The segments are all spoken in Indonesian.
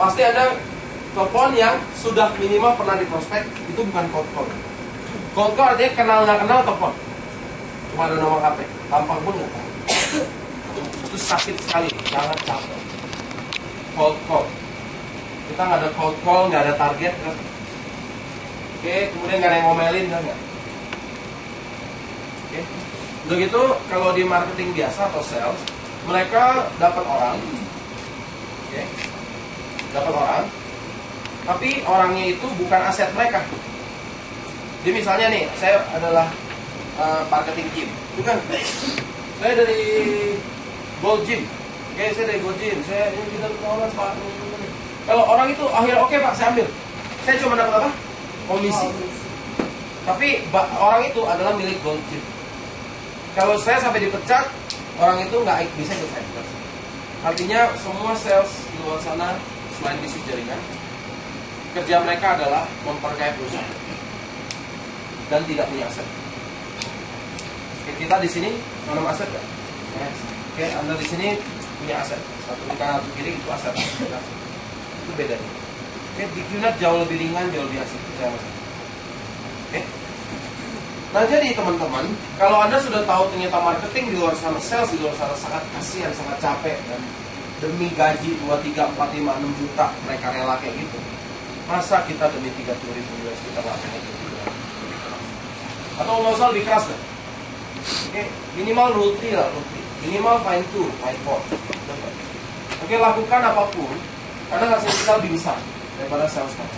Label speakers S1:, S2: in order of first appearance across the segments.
S1: pasti ada telepon yang sudah minimal pernah di prospek. Itu bukan cold call. Cold call artinya kenal nggak kenal telepon, cuma ada nomor HP, tampang pun nggak tahu. Itu sakit sekali, sangat capek. Cold call, kita nggak ada cold call, nggak ada target kan? Oke, kemudian nggak ada yang ngomelin kan nggak? Oke, untuk itu kalau di marketing biasa atau sales, mereka dapat orang, oke, dapat orang, tapi orangnya itu bukan aset mereka. Jadi misalnya nih, saya adalah marketing team, bukan? Saya dari Gold Gym, oke, saya dari Gold Gym, saya ini kita tawaran Pak. Kalau orang itu akhirnya oke Pak, saya ambil. Saya cuma dapat apa? Komisi. Tapi orang itu adalah milik Gold Gym. Kalau saya sampai dipecat, orang itu nggak bisa ikut saya. Artinya semua sales di luar sana selain bisnis jaringan, kerja mereka adalah memperkaya perusahaan dan tidak punya aset. Oke, kita di sini nanam aset ya? Yes. Oke, Anda di sini punya aset. Satu di kanan, satu kiri itu aset. Itu bedanya. Oke, di QNet jauh lebih ringan, jauh lebih asik. Percaya mas. Oke. Nah jadi teman-teman, kalau Anda sudah tahu ternyata marketing di luar sana, sales di luar sana sangat kasihan, sangat capek, dan demi gaji 2, 3, 4, 5, 6 juta mereka rela kayak gitu. Masa kita demi 30.000 US kita nggak pengen lebih keras? Atau nggak usah lebih keras deh. Oke, minimal rule 3 lah, rule 3. Minimal find 2, find 4. Oke, lakukan apapun karena hasil kita lebih besar daripada sales kamu.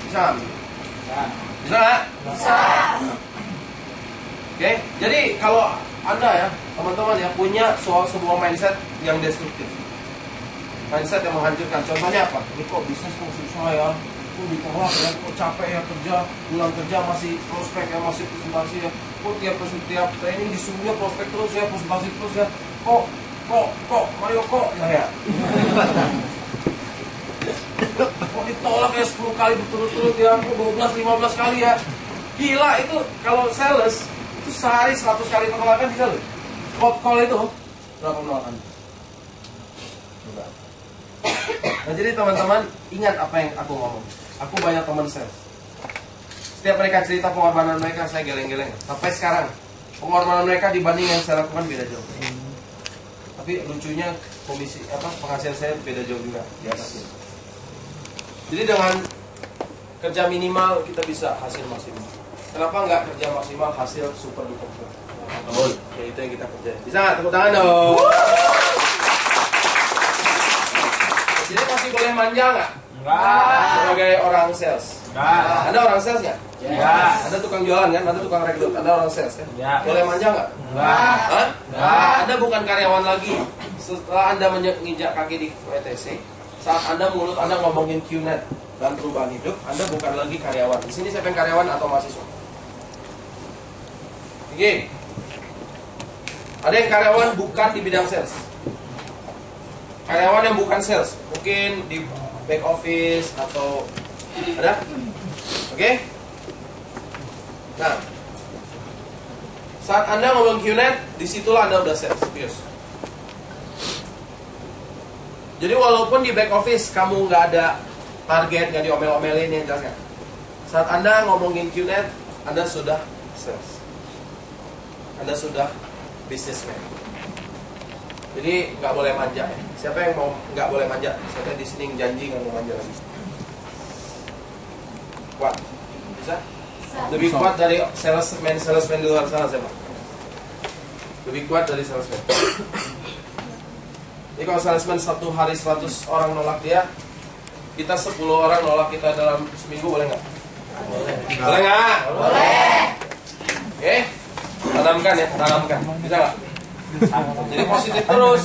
S1: Bisa nggak? Bisa nggak?
S2: Bisa.
S1: Oke, jadi kalau Anda ya, teman-teman ya, punya sebuah mindset yang destruktif, mindset yang menghancurkan. Contohnya apa? Ini kok bisnis kok susah ya, kok ditolak ya, kok capek ya kerja, pulang kerja masih prospek ya, masih presentasi ya, kok tiap training disuruhnya prospek terus ya, presentasi terus ya, kok Mario kok ya, kok ditolak ya 10 kali berturut-turut ya, kok 12-15 kali ya. Gila, itu kalau sales itu sehari 100 kali penolakan bisa loh. Cold call itu berapa penolakan? Enggak. Nah jadi teman-teman, ingat apa yang aku ngomong. Aku banyak teman sales. Setiap mereka cerita pengorbanan mereka, saya geleng-geleng. Sampai sekarang pengorbanan mereka dibanding yang saya lakukan beda jauh. Tapi lucunya komisi penghasilan saya beda jauh juga di atasnya. Jadi dengan kerja minimal kita bisa hasil maksimal. Kenapa nggak kerja maksimal hasil super duper? Oh, ya itu yang kita kerja. Bisa nggak? Tepuk tangan dong. Jadi masih boleh manja nggak?
S2: Enggak.
S1: Sebagai orang sales.
S2: Enggak.
S1: Anda orang sales nggak?
S2: Ya.
S1: Anda tukang jualan kan? Anda tukang rekrut. Anda orang sales kan?
S2: Ya.
S1: Boleh manja nggak?
S2: Enggak.
S1: Hah?
S2: Enggak.
S1: Anda bukan karyawan lagi. Setelah Anda menginjak kaki di WTC, saat Anda mulut Anda ngomongin QNet dan perubahan hidup, Anda bukan lagi karyawan. Di sini saya pengen karyawan atau mahasiswa. Oke. Ada yang karyawan bukan di bidang sales. Karyawan yang bukan sales, mungkin di back office atau ada? Oke? Nah, saat Anda ngomong QNet, disitulah Anda udah sales. Serius. Jadi walaupun di back office kamu nggak ada target, nggak diomel-omelin, yang jelas nggak? Saat Anda ngomongin QNet, Anda sudah sales. Anda sudah businessman. Jadi nggak boleh manja ya. Siapa yang mau nggak boleh manja? Saya di sini janji nggak mau manja lagi. Kuat, bisa? Lebih kuat dari salesman di luar sana siapa? Lebih kuat dari salesman. Jadi kalau salesman satu hari 100 orang nolak dia, kita 10 orang nolak kita dalam seminggu boleh nggak? Boleh. Boleh nggak?
S2: Boleh.
S1: Oke, tanamkan ya, tanamkan. Bisa nggak? Jadi positif terus.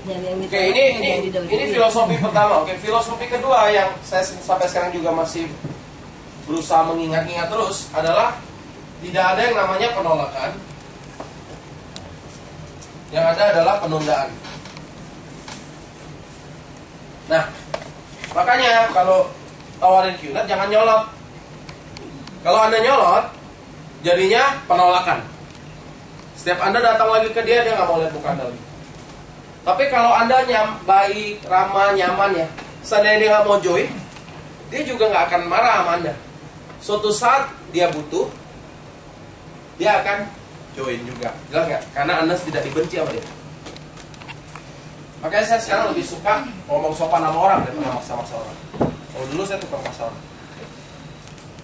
S1: Oke, ini filosofi pertama. Oke, filosofi kedua yang saya sampai sekarang juga masih berusaha mengingat-ingat terus adalah tidak ada yang namanya penolakan. Yang ada adalah penundaan. Nah, makanya kalau tawarin QNet jangan nyolot. Kalau Anda nyolot, jadinya penolakan. Setiap Anda datang lagi ke dia nggak mau lihat muka Anda lagi. Tapi kalau Anda baik, ramah, nyaman ya, seandainya dia nggak mau join, dia juga nggak akan marah sama Anda. Suatu saat dia butuh, dia akan join juga. Jelas nggak? Karena Anda tidak dibenci sama dia. Makanya saya sekarang lebih suka ngomong sopan sama orang daripada maksa-maksa orang. Kalau dulu saya tukang maksa orang.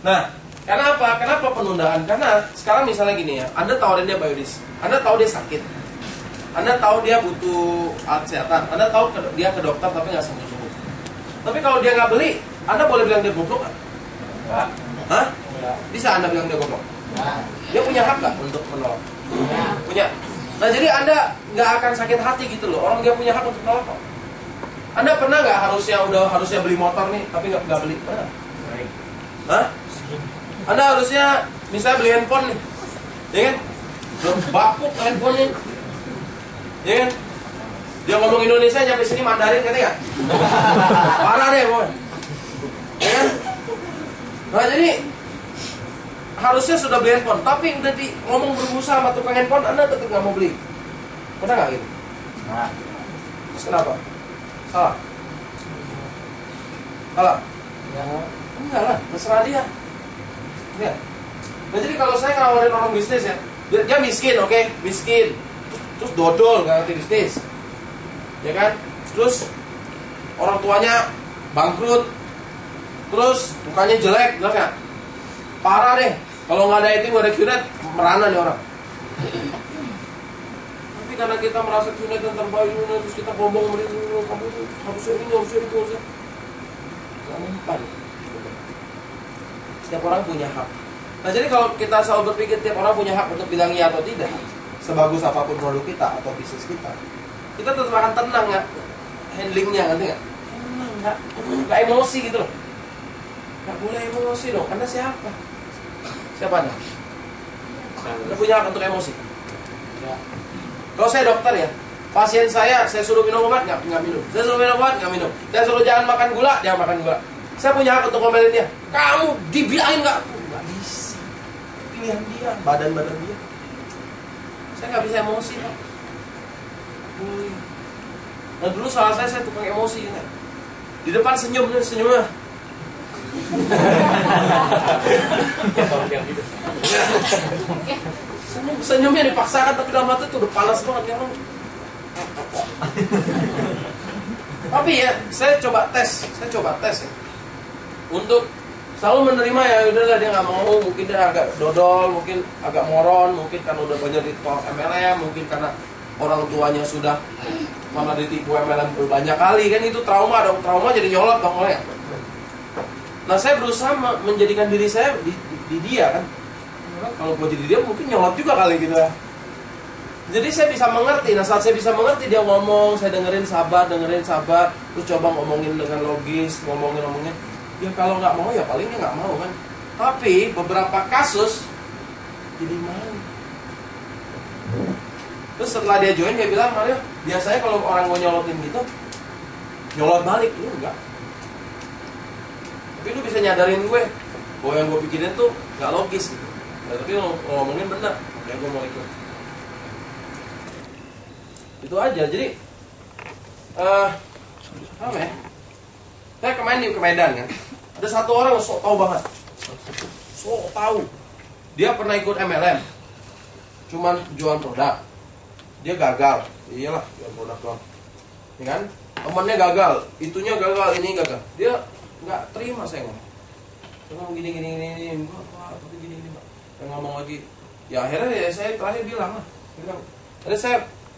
S1: Nah, karena apa? Kenapa penundaan? Karena sekarang misalnya gini ya, Anda tawarin dia biodis, Anda tahu dia sakit, Anda tahu dia butuh alat kesehatan, Anda tahu dia ke dokter tapi nggak sembuh-sembuh. Tapi kalau dia nggak beli, Anda boleh bilang dia goblok nggak? Hah? Bisa Anda bilang dia goblok? Dia punya hak nggak untuk menolak? Punya. Nah jadi Anda nggak akan sakit hati gitu loh. Orang dia punya hak untuk menolak kok. Anda pernah nggak harusnya beli motor nih, tapi nggak beli? Pernah? Hah? Anda harusnya misalnya beli handphone nih, ya kan? Belum bapuk handphonenya, ya kan? Dia ngomong Indonesia sampai sini Mandarin katanya nggak? Parah deh boy, ya kan? Nah jadi harusnya sudah beli handphone, tapi udah ngomong berusaha sama tukang handphone, Anda tetap nggak mau beli. Pernah nggak gitu? Nah. Terus kenapa? Salah? Salah? Ya. Enggak lah, terserah dia. Ya. Nah jadi kalau saya nawarin orang bisnis ya, dia miskin, oke? Miskin. Terus dodol, nggak ngerti bisnis, ya kan? Terus orang tuanya bangkrut, terus mukanya jelek, jelas nggak? Parah deh. Kalau nggak ada itu, nggak ada QNET, merana nih orang. Tapi karena kita merasa QNET dan terbaik, terus kita ngomong kamu itu harusnya ini, harusnya itu, harusnya. Gak mempan. Setiap orang punya hak. Nah jadi kalau kita selalu berpikir tiap orang punya hak untuk bilang iya atau tidak, sebagus apapun produk kita atau bisnis kita tetap akan tenang nggak handlingnya, ngerti nggak? Tenang, nggak emosi gitu loh. Nggak boleh emosi dong. Anda siapa? Siapa Anda? Anda punya hak untuk emosi. Ya. Kalau saya dokter ya, pasien saya suruh minum obat nggak minum. Saya suruh minum obat nggak minum. Saya suruh jangan makan gula, jangan makan gula. Saya punya hak untuk ngomelin dia. Kamu dibilangin nggak? Nggak bisa. Pilihan dia, badan dia. Saya nggak bisa emosi Pak. Nah dulu salah saya tukang emosi kan? Di depan senyumnya. Senyumnya dipaksakan tapi dalam hati tuh udah panas banget ya orang. Tapi ya saya coba tes ya. Untuk selalu menerima ya udahlah dia nggak mau, mungkin dia agak dodol, mungkin agak moron, mungkin karena udah banyak ditipu MLM, mungkin karena orang tuanya sudah malah ditipu MLM berbanyak kali kan, itu trauma jadi nyolot dong oleh. Nah saya berusaha menjadikan diri saya di dia kan. Kalau gue jadi dia mungkin nyolot juga kali gitu ya. Jadi saya bisa mengerti. Nah saat saya bisa mengerti dia ngomong, saya dengerin sabar, terus coba ngomongin dengan logis, ngomongin. Ya kalau nggak mau ya palingnya nggak mau kan. Tapi beberapa kasus jadi mau. Terus setelah dia join dia bilang, Mario, biasanya kalau orang gue nyolotin gitu, nyolot balik, lu enggak. Tapi lu bisa nyadarin gue bahwa yang gue pikirin tuh nggak logis gitu. Nah, tapi lu ngomongin benar, ya gue mau ikut. Itu aja. Jadi apa ya? Saya kemarin ke Medan kan. Ada satu orang yang sok tahu banget. Sok tahu. Dia pernah ikut MLM. Cuman jual produk. Dia gagal. Iyalah, jual produk doang. Ya kan? Temannya gagal, itunya gagal, ini gagal. Dia nggak terima saya ngomong. Saya ngomong gini. Enggak, tapi gini, Pak. Saya ngomong lagi. Ya akhirnya ya saya terakhir bilang lah. Jadi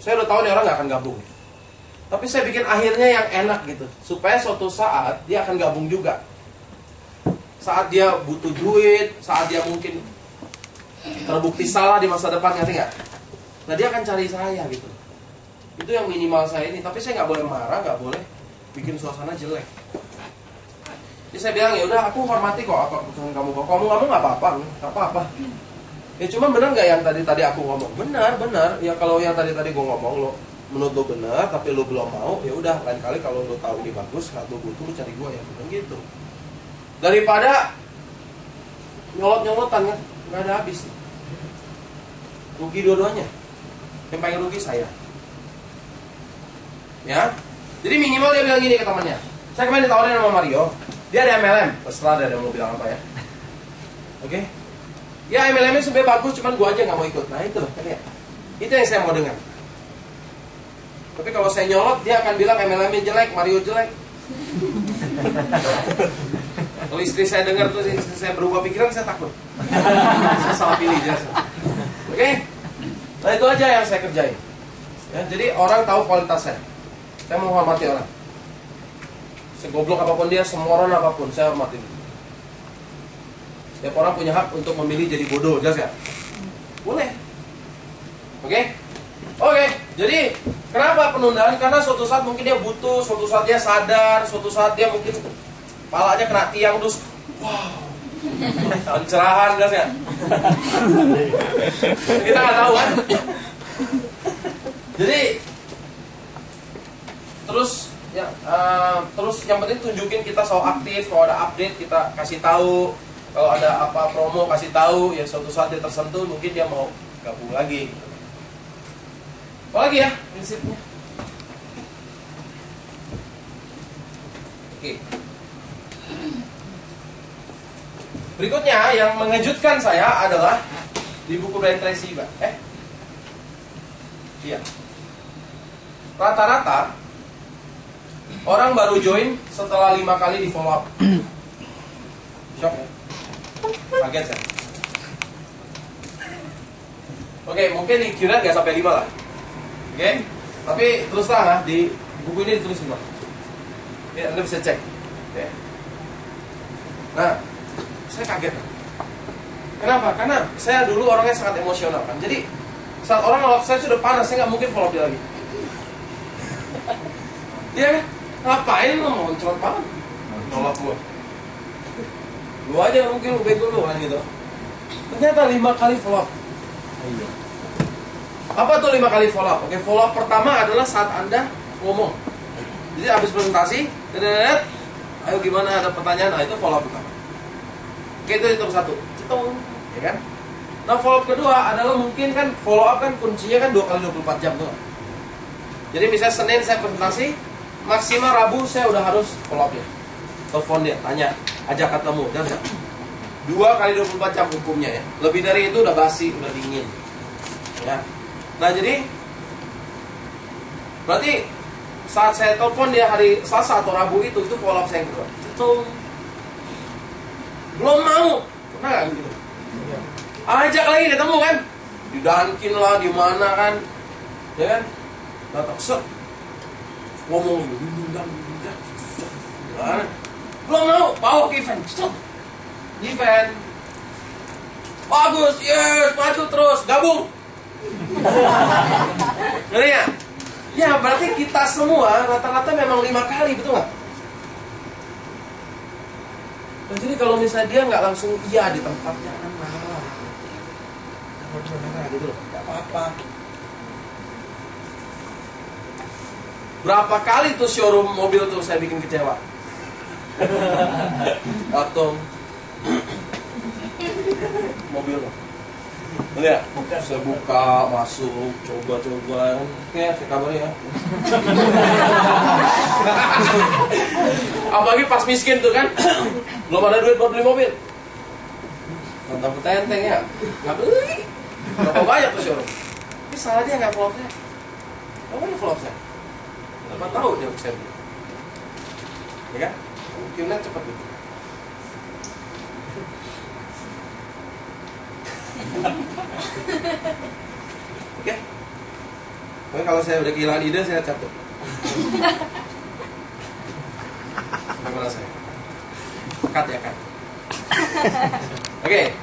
S1: saya udah tahu nih orang nggak akan gabung. Tapi saya bikin akhirnya yang enak gitu, supaya suatu saat dia akan gabung juga. Saat dia butuh duit, saat dia mungkin terbukti salah di masa depan, ngerti nggak? Nah dia akan cari saya gitu. Itu yang minimal saya ini. Tapi saya nggak boleh marah, nggak boleh bikin suasana jelek. Jadi saya bilang ya udah, aku hormati kok apa keputusan kamu. Kalau kamu ngomong nggak apa-apa. Ya cuma benar nggak yang tadi aku ngomong? Benar. Ya kalau yang tadi gue ngomong lo menurut lo benar, tapi lo belum mau, ya udah lain kali kalau lo tahu ini bagus, saat lo butuh lo cari gue ya, bukan gitu. Daripada nyolot-nyolotan kan, nggak ada habis. Rugi dua-duanya. Yang paling rugi saya. Ya. Jadi minimal dia bilang gini ke temannya. Saya kemarin ditawarin sama Mario, dia ada MLM. Terserah dia mau bilang apa ya. Oke. Ya MLM-nya sebenarnya bagus, cuman gua aja nggak mau ikut. Nah itu loh, ya. Itu yang saya mau dengar. Tapi kalau saya nyolot, dia akan bilang MLM-nya jelek, Mario jelek. Kalau istri saya dengar tuh, istri saya berubah pikiran, saya takut. Saya salah pilih jasa. Oke. Nah itu aja yang saya kerjain. Ya, jadi orang tahu kualitas saya. Saya menghormati orang. Segoblok apapun dia, semua orang apapun, saya hormatin. Setiap orang punya hak untuk memilih jadi bodoh, jelas ya? Boleh. Oke? Oke, jadi kenapa penundaan? Karena suatu saat mungkin dia butuh, suatu saat dia sadar, suatu saat dia mungkin palanya kena tiang terus, wow, pencerahan, jelas ya? Kita nggak tahu kan? Jadi terus ya, terus yang penting tunjukin kita selalu aktif. Kalau ada update kita kasih tahu. Kalau ada apa promo kasih tahu. Ya suatu saat dia tersentuh mungkin dia mau gabung lagi. Apa lagi ya prinsipnya? Oke. Berikutnya yang mengejutkan saya adalah di buku Brian Tracy, Pak. Iya. Rata-rata orang baru join setelah 5 kali di follow up. Shock ya? Kaget saya. Oke, mungkin di Q&A nggak sampai 5 lah. Oke, tapi terus terang ya, di buku ini ditulis 5. Ya, Anda bisa cek. Oke. Nah, saya kaget. Kenapa? Karena saya dulu orangnya sangat emosional kan. Jadi saat orang nolak saya sudah panas, saya nggak mungkin follow up dia lagi. Dia kan, ngapain lo mau mencolot banget? Nolak gue. Lu aja mungkin lu bego lu kan gitu. Ternyata 5 kali follow up. Apa tuh 5 kali follow up? Oke, follow up pertama adalah saat Anda ngomong. Jadi habis presentasi, ayo gimana, ada pertanyaan, nah itu follow up pertama. Oke, itu hitung 1. Hitung, ya kan? Nah, follow up kedua adalah mungkin kan follow up kan kuncinya kan 2 kali 24 jam tuh. Jadi misalnya Senin saya presentasi, maksimal Rabu saya udah harus follow up ya. Telepon dia, tanya, ajak ketemu, dan 2 kali 24 jam hukumnya ya. Lebih dari itu udah basi, udah dingin. Ya. Nah, jadi berarti saat saya telepon dia hari Selasa atau Rabu itu follow up saya yang kedua. Itu belum mau. Pernah nggak gitu? Ajak lagi ketemu kan? Di Dunkin lah, di mana kan? Ya kan? Datang set. Ngomong belum mau, bawa ke event. Event bagus, yes, maju terus, gabung. Ngerti ya? Ya berarti kita semua rata-rata memang 5 kali, betul nggak? Nah, jadi kalau misalnya dia nggak langsung iya di tempat, jangan marah. Jangan marah gitu loh, nggak apa-apa. Berapa kali tuh showroom mobil tuh saya bikin kecewa. Atau mobil loh. Lihat, saya buka, masuk, coba-coba. Oke, saya kabari ya. Apalagi pas miskin tuh kan, belum ada duit buat beli mobil. Tentang petenteng ya, nggak beli. Berapa banyak tuh showroom. Tapi salah dia nggak follow saya. Apa dia follow saya? Apa tahu dia saya beli. Ya kan? Mungkin cepat gitu. Oke. Tapi kalau saya udah kehilangan ide, saya cabut. Bagaimana saya? Cut ya kan? Oke.